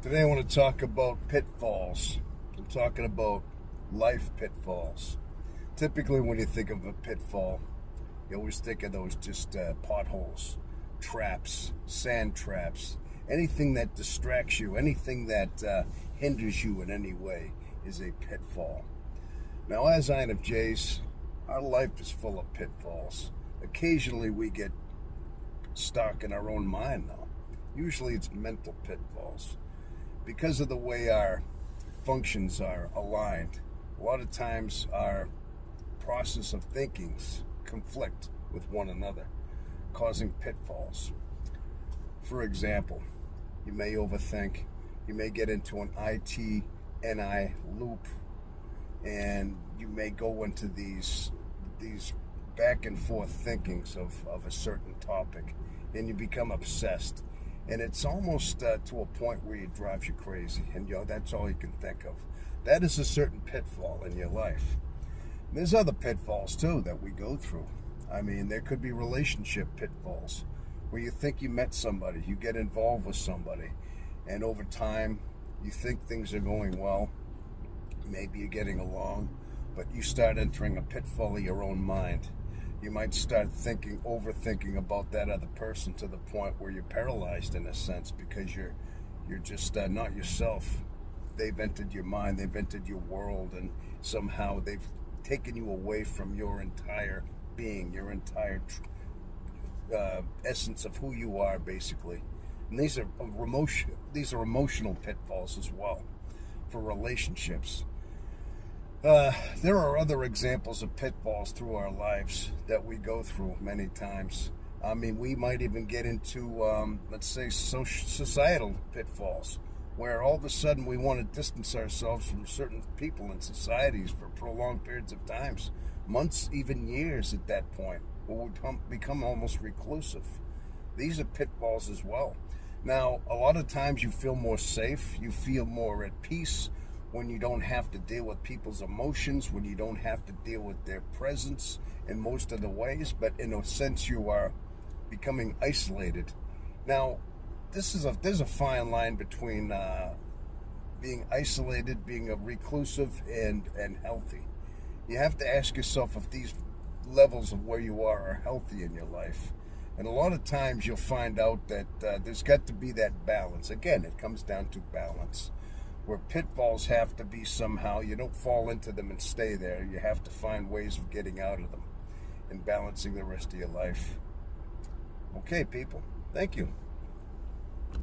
Today I want to talk about pitfalls. I'm talking about life pitfalls. Typically when you think of a pitfall, you always think of those just potholes, traps, sand traps, anything that distracts you, anything that hinders you in any way is a pitfall. Now as Infjs, our life is full of pitfalls. Occasionally we get stuck in our own mind though. Usually it's mental pitfalls. Because of the way our functions are aligned, a lot of times our process of thinkings conflict with one another, causing pitfalls. For example, you may overthink, you may get into an IT-NI loop, and you may go into these back and forth thinkings of a certain topic, and you become obsessed. And it's almost to a point where it drives you crazy, and that's all you can think of. That is a certain pitfall in your life. And there's other pitfalls too that we go through. I mean, there could be relationship pitfalls where you think you met somebody, you get involved with somebody, and over time you think things are going well, maybe you're getting along, but you start entering a pitfall of your own mind. You might start overthinking about that other person to the point where you're paralyzed in a sense because you're just not yourself. They've entered your mind, they've entered your world, and somehow they've taken you away from your entire being, your entire essence of who you are, basically. And these are emotional pitfalls as well for relationships. There are other examples of pitfalls through our lives that we go through many times. I mean, we might even get into, let's say, societal pitfalls, where all of a sudden we want to distance ourselves from certain people and societies for prolonged periods of times, months, even years at that point, where we become almost reclusive. These are pitfalls as well. Now, a lot of times you feel more safe, you feel more at peace, when you don't have to deal with people's emotions, when you don't have to deal with their presence in most of the ways, but in a sense you are becoming isolated. Now, there's a fine line between being isolated, being a reclusive, and healthy. You have to ask yourself if these levels of where you are healthy in your life. And a lot of times you'll find out that there's got to be that balance. Again, it comes down to balance, where pitfalls have to be somehow, you don't fall into them and stay there. You have to find ways of getting out of them and balancing the rest of your life. Okay, people, thank you.